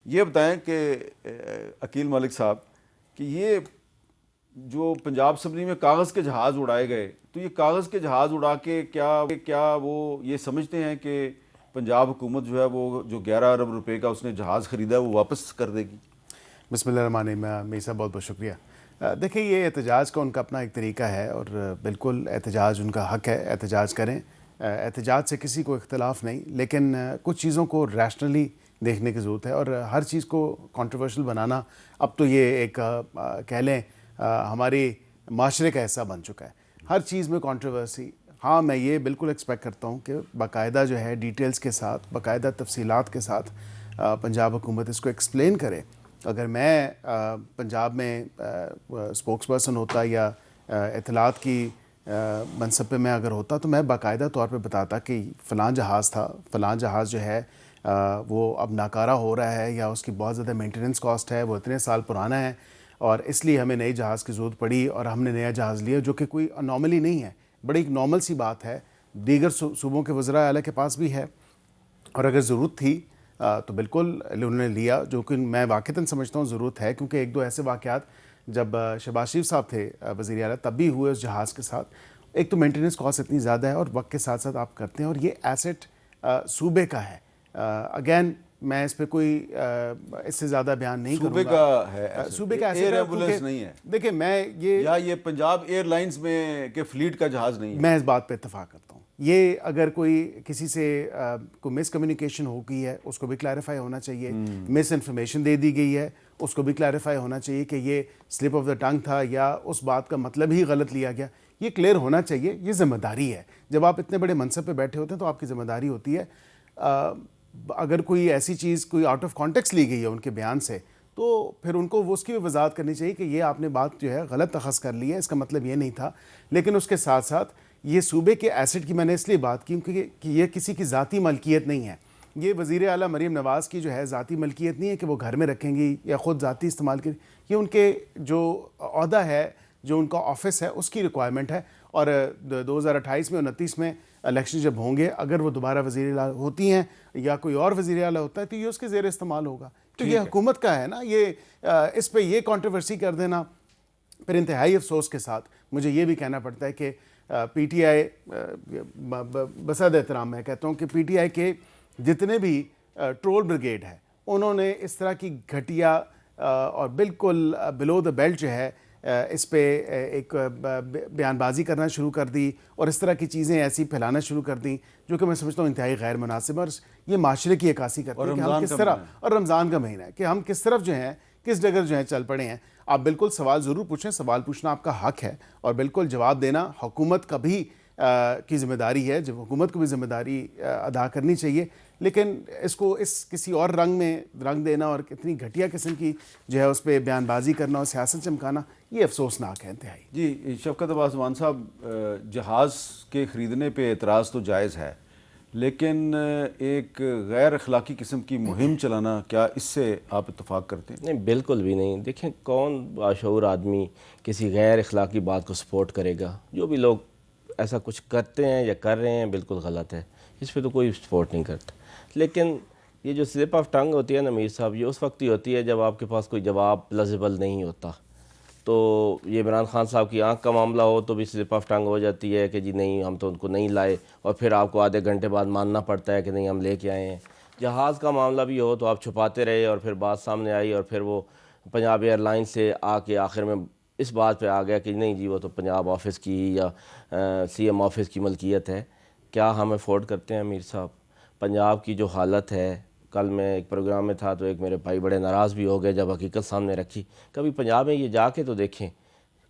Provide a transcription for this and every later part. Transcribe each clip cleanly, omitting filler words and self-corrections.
یہ بتائیں کہ عقیل ملک صاحب کہ یہ جو پنجاب اسمبلی میں کاغذ کے جہاز اڑائے گئے، تو یہ کاغذ کے جہاز اڑا کے کیا وہ یہ سمجھتے ہیں کہ پنجاب حکومت جو ہے وہ جو 11 ارب روپے کا اس نے جہاز خریدا ہے وہ واپس کر دے گی؟ بسم اللہ الرحمن الرحیم۔ میر صاحب بہت بہت شکریہ۔ دیکھیں، یہ احتجاج کا ان کا اپنا ایک طریقہ ہے اور بالکل احتجاج ان کا حق ہے، احتجاج کریں، احتجاج سے کسی کو اختلاف نہیں، لیکن کچھ چیزوں کو ریشنلی دیکھنے کی ضرورت ہے اور ہر چیز کو کنٹروورشل بنانا اب تو یہ ایک کہہ لیں ہمارے معاشرے کا حصہ بن چکا ہے، ہر چیز میں کنٹروورسی۔ ہاں، میں یہ بالکل ایکسپیکٹ کرتا ہوں کہ باقاعدہ جو ہے ڈیٹیلز کے ساتھ، باقاعدہ تفصیلات کے ساتھ پنجاب حکومت اس کو ایکسپلین کرے۔ اگر میں پنجاب میں اسپوکس پرسن ہوتا یا اطلاعات کی منصب پہ میں اگر ہوتا تو میں باقاعدہ طور پہ بتاتا کہ فلاں جہاز تھا، فلاں جہاز جو ہے وہ اب ناکارہ ہو رہا ہے یا اس کی بہت زیادہ مینٹیننس کاسٹ ہے، وہ اتنے سال پرانا ہے اور اس لیے ہمیں نئے جہاز کی ضرورت پڑی اور ہم نے نیا جہاز لیا، جو کہ کوئی انارملی نہیں ہے، بڑی ایک نارمل سی بات ہے، دیگر صوبوں کے وزراء اعلیٰ کے پاس بھی ہے، اور اگر ضرورت تھی تو بالکل انہوں نے لیا، جو کہ میں واقعتاً سمجھتا ہوں ضرورت ہے، کیونکہ ایک دو ایسے واقعات جب شہباز شریف صاحب تھے وزیر اعلیٰ تب بھی ہوئے اس جہاز کے ساتھ۔ ایک تو مینٹیننس کاسٹ اتنی زیادہ ہے اور وقت کے ساتھ ساتھ آپ کرتے ہیں، اور یہ ایسٹ صوبے کا ہے۔ اگین میں اس پہ کوئی اس سے زیادہ بیان نہیں کروں گا۔ صوبے کا ہے، صوبے کا ایئر ایمبولینس نہیں ہے۔ دیکھیں، میں یہ پنجاب ایئر لائنز میں کے فلیٹ کا جہاز نہیں ہے۔ میں اس بات پہ اتفاق کرتا ہوں۔ یہ اگر کوئی کسی سے کوئی مس کمیونیکیشن ہو گئی ہے اس کو بھی کلیریفائی ہونا چاہیے، مس انفارمیشن دے دی گئی ہے اس کو بھی کلیریفائی ہونا چاہیے کہ یہ سلپ آف دا ٹنگ تھا یا اس بات کا مطلب ہی غلط لیا گیا، یہ کلیئر ہونا چاہیے۔ یہ ذمہ داری ہے، جب آپ اتنے بڑے منصب پہ بیٹھے ہوتے ہیں تو آپ کی ذمہ داری ہوتی ہے۔ اگر کوئی ایسی چیز کوئی آؤٹ آف کانٹیکسٹ لی گئی ہے ان کے بیان سے تو پھر ان کو اس کی بھی وضاحت کرنی چاہیے کہ یہ آپ نے بات جو ہے غلط اخذ کر لی ہے، اس کا مطلب یہ نہیں تھا۔ لیکن اس کے ساتھ ساتھ یہ صوبے کے ایسٹ کی میں نے اس لیے بات کی کیونکہ یہ کسی کی ذاتی ملکیت نہیں ہے، یہ وزیر اعلیٰ مریم نواز کی جو ہے ذاتی ملکیت نہیں ہے کہ وہ گھر میں رکھیں گی یا خود ذاتی استعمال کریں، یہ ان کے جو عہدہ ہے، جو ان کا آفس ہے، اس کی ریکوائرمنٹ ہے۔ اور 2028 میں 29 میں الیکشن جب ہوں گے، اگر وہ دوبارہ وزیر اعلیٰ ہوتی ہیں یا کوئی اور وزیر اعلیٰ ہوتا ہے تو یہ اس کے زیر استعمال ہوگا، تو یہ حکومت کا ہے نا۔ یہ اس پہ یہ کنٹروورسی کر دینا، پھر انتہائی افسوس کے ساتھ مجھے یہ بھی کہنا پڑتا ہے کہ پی ٹی آئی، بصد احترام میں کہتا ہوں کہ پی ٹی آئی کے جتنے بھی ٹرول بریگیڈ ہے انہوں نے اس طرح کی گھٹیا اور بالکل بلو دا بیلٹ جو ہے اس پہ ایک بیان بازی کرنا شروع کر دی اور اس طرح کی چیزیں ایسی پھیلانا شروع کر دیں جو کہ میں سمجھتا ہوں انتہائی غیر مناسب ہے، اور یہ معاشرے کی عکاسی کرتی ہے کہ ہم کس طرح، اور رمضان کا مہینہ ہے، کہ ہم کس طرف جو ہیں، کس ڈگر جو ہیں چل پڑے ہیں۔ آپ بالکل سوال ضرور پوچھیں، سوال پوچھنا آپ کا حق ہے اور بالکل جواب دینا حکومت کا بھی کی ذمہ داری ہے، جب حکومت کو بھی ذمہ داری ادا کرنی چاہیے، لیکن اس کو کسی اور رنگ میں رنگ دینا اور اتنی گھٹیا قسم کی جو ہے اس پہ بیان بازی کرنا اور سیاست چمکانا، یہ افسوسناک ہے انتہائی۔ جی شفقت عباس وان صاحب، جہاز کے خریدنے پہ اعتراض تو جائز ہے، لیکن ایک غیر اخلاقی قسم کی مہم چلانا، کیا اس سے آپ اتفاق کرتے ہیں؟ نہیں، بالکل بھی نہیں۔ دیکھیں، کون باشعور آدمی کسی غیر اخلاقی بات کو سپورٹ کرے گا؟ جو بھی لوگ ایسا کچھ کرتے ہیں یا کر رہے ہیں بالکل غلط ہے، اس پہ تو کوئی سپورٹ نہیں کرتا۔ لیکن یہ جو سلپ آف ٹنگ ہوتی ہے نا میر صاحب، یہ اس وقت ہی ہوتی ہے جب آپ کے پاس کوئی جواب پلازیبل نہیں ہوتا۔ تو یہ عمران خان صاحب کی آنکھ کا معاملہ ہو تو بھی سلپ آف ٹنگ ہو جاتی ہے کہ جی نہیں، ہم تو ان کو نہیں لائے، اور پھر آپ کو آدھے گھنٹے بعد ماننا پڑتا ہے کہ نہیں ہم لے کے آئے ہیں۔ جہاز کا معاملہ بھی ہو تو آپ چھپاتے رہے اور پھر بات سامنے آئی اور پھر وہ پنجاب ایئر لائن سے آ کے آخر میں اس بات پہ آ گیا کہ نہیں جی وہ تو پنجاب آفس کی یا سی ایم آفس کی ملکیت ہے۔ کیا ہم افورڈ کرتے ہیں میر صاحب؟ پنجاب کی جو حالت ہے، کل میں ایک پروگرام میں تھا تو ایک میرے بھائی بڑے ناراض بھی ہو گئے جب حقیقت سامنے رکھی۔ کبھی پنجاب میں یہ جا کے تو دیکھیں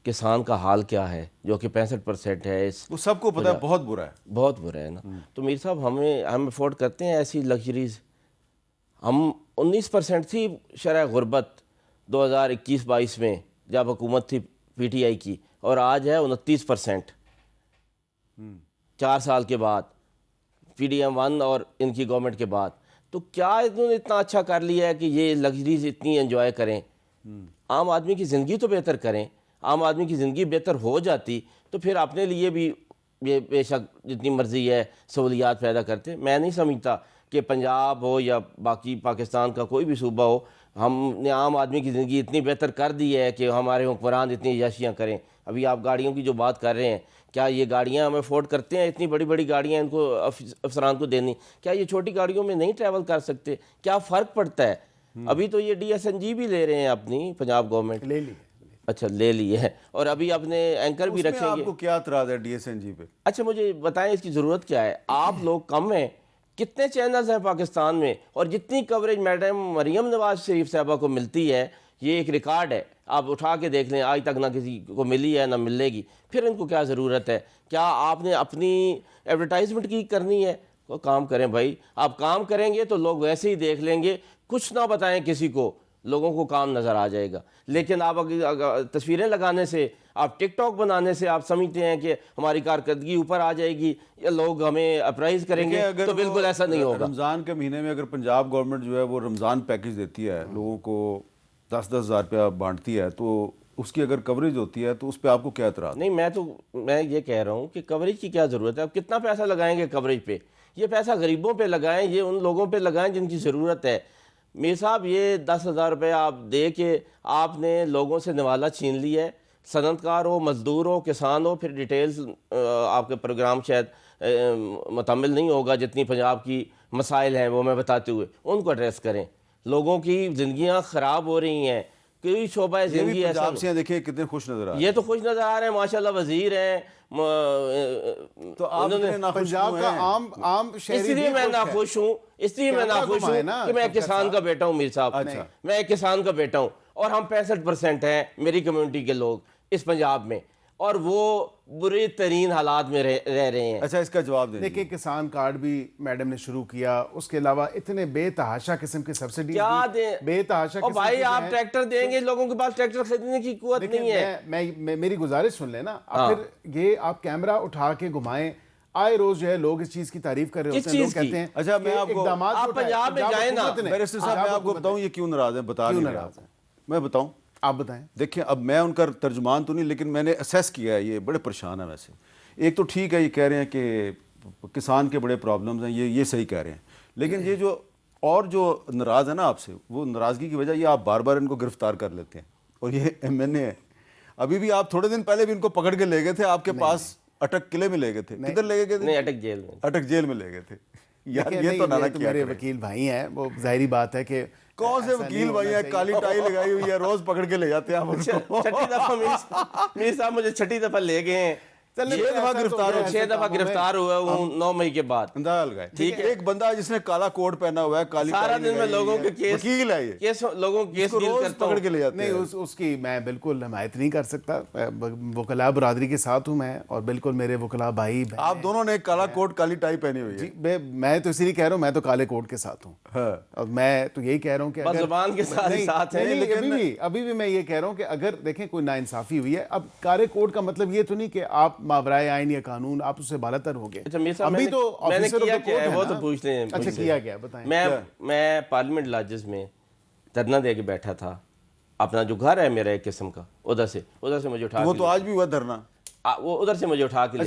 کسان کا حال کیا ہے، جو کہ 65% ہے۔ وہ سب کو پتہ ہے بہت برا ہے، بہت برا ہے نا۔ تو میر صاحب ہم افورڈ کرتے ہیں ایسی لگژریز؟ ہم 19% تھی شرح غربت 2021-22 میں جب حکومت تھی پی ٹی آئی کی، اور آج ہے 29%، 4 سال کے بعد، پی ڈی ایم 1 اور ان کی گورنمنٹ کے بعد۔ تو کیا انہوں نے اتنا اچھا کر لیا ہے کہ یہ لگژریز اتنی انجوائے کریں؟ عام آدمی کی زندگی تو بہتر کریں۔ عام آدمی کی زندگی بہتر ہو جاتی تو پھر اپنے لیے بھی یہ بے شک جتنی مرضی ہے سہولیات پیدا کرتے۔ میں نہیں سمجھتا کہ پنجاب ہو یا باقی پاکستان کا کوئی بھی صوبہ ہو، ہم نے عام آدمی کی زندگی اتنی بہتر کر دی ہے کہ ہمارے حکمران اتنی عیاشیاں کریں. ابھی آپ گاڑیوں کی جو بات کر رہے ہیں، کیا یہ گاڑیاں ہم افورڈ کرتے ہیں؟ اتنی بڑی بڑی گاڑیاں ان کو افسران کو دینی، کیا یہ چھوٹی گاڑیوں میں نہیں ٹریول کر سکتے؟ کیا فرق پڑتا ہے؟ ابھی تو یہ DSNG بھی لے رہے ہیں اپنی پنجاب گورنمنٹ. لے لی. اچھا لے لی ہے، اور ابھی اپنے اینکر بھی اس میں رکھیں آپ گے. کو کیا اعتراض ہے DSNG پہ؟ اچھا مجھے بتائیں اس کی ضرورت کیا ہے؟ آپ لوگ کم ہیں، کتنے چینلز ہیں پاکستان میں، اور جتنی کوریج میڈم مریم نواز شریف صاحبہ کو ملتی ہے یہ ایک ریکارڈ ہے. آپ اٹھا کے دیکھ لیں، آج تک نہ کسی کو ملی ہے نہ ملے گی. پھر ان کو کیا ضرورت ہے؟ کیا آپ نے اپنی ایڈورٹائزمنٹ کی کرنی ہے؟ وہ کام کریں بھائی، آپ کام کریں گے تو لوگ ویسے ہی دیکھ لیں گے. کچھ نہ بتائیں کسی کو، لوگوں کو کام نظر آ جائے گا. لیکن آپ اگر تصویریں لگانے سے، آپ ٹک ٹاک بنانے سے آپ سمجھتے ہیں کہ ہماری کارکردگی اوپر آ جائے گی یا لوگ ہمیں اپرائز کریں گے، تو بالکل ایسا نہیں ہوگا. رمضان کے مہینے میں اگر پنجاب گورنمنٹ جو ہے وہ رمضان پیکج دیتی ہے، لوگوں کو 10-10 ہزار روپیہ بانٹتی ہے، تو اس کی اگر کوریج ہوتی ہے تو اس پہ آپ کو کیا اعتراض؟ نہیں، میں یہ کہہ رہا ہوں کہ کوریج کی کیا ضرورت ہے؟ آپ کتنا پیسہ لگائیں گے کوریج پہ؟ یہ پیسہ غریبوں پہ لگائیں، یہ ان لوگوں پہ لگائیں جن کی ضرورت ہے. میر صاحب یہ 10,000 روپے آپ دے کے آپ نے لوگوں سے نوالا چھین لیا ہے. صنعت کار ہو، مزدور ہو، کسان ہو، پھر ڈیٹیلز آپ کے پروگرام شاید مکمل نہیں ہوگا جتنی پنجاب کی مسائل ہیں وہ میں بتاتے ہوئے ان کو ایڈریس کریں. لوگوں کی زندگیاں خراب ہو رہی ہیں، کوئی شعبہ زندگی ایسا پنجاب سے دیکھیں کتنے خوش نظر آ رہے ہیں. یہ تو خوش نظر آ رہے ہیں، ماشاءاللہ وزیر ہیں. تو آپ اتنے ناخوش پنجاب کیوں کا ہیں؟ عام اس شہری لیے میں ناخوش ہوں، اس لیے میں ناخوش ہوں کہ میں ایک کسان کا بیٹا ہوں. میر صاحب میں ایک کسان کا بیٹا ہوں، اور ہم 65% ہیں میری کمیونٹی کے لوگ اس پنجاب میں، اور وہ برے ترین حالات میں رہ رہے ہیں. اچھا اس کا جواب دیں. دیکھیں کسان کارڈ بھی میڈم نے شروع کیا، اس کے علاوہ اتنے بے تحاشا قسم کے سبسڈیز کیا دیں؟ بے تحاشا اور بھائی آپ ٹریکٹر دیں گے، لوگوں کے پاس ٹریکٹر خریدنے کی قوت نہیں ہے. میں میری گزارش سن لیں نا. پھر یہ آپ کیمرہ اٹھا کے گھمائیں، آئے روز جو ہے لوگ اس چیز کی تعریف کر رہے ہوتے ہیں، لوگ کہتے ہیں اچھا میں آپ کو، آپ پنجاب میں جائیں نا. بیرسٹر صاحب میں آپ کو بتاؤں یہ کیوں ناراض ہیں، بتا نہیں رہا. میں بتاؤں، آپ بتائیں. دیکھیں اب میں ان کا ترجمان تو نہیں، لیکن میں نے اسیس کیا ہے، یہ بڑے پریشان ہیں. ویسے ایک تو ٹھیک ہے، یہ کہہ رہے ہیں کہ کسان کے بڑے پرابلمز ہیں، یہ صحیح کہہ رہے ہیں. لیکن یہ جو اور جو ناراض ہے نا آپ سے، وہ ناراضگی کی وجہ یہ آپ بار بار ان کو گرفتار کر لیتے ہیں. اور یہ MNA ہے. ابھی بھی آپ تھوڑے دن پہلے بھی ان کو پکڑ کے لے گئے تھے آپ کے پاس، اٹک قلعے میں لے گئے تھے. کدھر لے گئے تھے؟ نہیں، اٹک جیل میں. اٹک جیل میں لے گئے تھے. یار یہ تو نہ کیا میرے وکیل بھائی ہیں، وہ ظاہری بات ہے کہ کون سے وکیل بھائی ہیں، کالی ٹائی لگائی ہوئی ہے، روز پکڑ کے لے جاتے ہیں آپ ان کو. چھٹی دفعہ میر صاحب مجھے چھٹی دفعہ لے گئے ہیں. 6 دفعہ گرفتار ہوا ہوں 9 مئی کے بعد. اندازہ لگائے. ٹھیک ہے، ایک بندہ جس نے کالا کوٹ پہنا ہوا ہے، کالی سارا دن میں لوگوں کے کیس، وکیل ہے یہ، لوگوں کے کیس ڈیل کرتا ہوں. پکڑ کے لے جاتے ہیں. نہیں، اس کی میں بالکل حمایت نہیں کر سکتا. وکلاء برادری کے ساتھ ہوں میں، اور بالکل میرے وکلاء بھائی. آپ دونوں نے کالا کوٹ کالی ٹائی پہنی ہوئی ہے. جی میں تو اسی لیے کہہ رہا ہوں، میں تو کالے کوٹ کے ساتھ ہوں. اور میں تو یہی کہہ رہا ہوں کہ بس زبان کے ساتھ ہیں. لیکن ابھی بھی میں یہ کہہ رہا ہوں کہ اگر دیکھیں کوئی ناانصافی ہوئی ہے، اب کالے کوٹ کا مطلب یہ تو نہیں کہ آپ ماورائے آئین یا قانون آپ اس سے بالاتر ہو گئے. ابھی تو میں نے کیا کیا ہے وہ تو پوچھتے ہیں. اچھا کیا گیا بتائیں. میں پارلیمنٹ لاجز میں دھرنا دے کے بیٹھا تھا. اپنا جو گھر ہے میرا ایک قسم کا، ادھر سے مجھے اٹھا، وہ تو آج بھی ہوا دھرنا، وہ ادھر سے مجھے اٹھا کے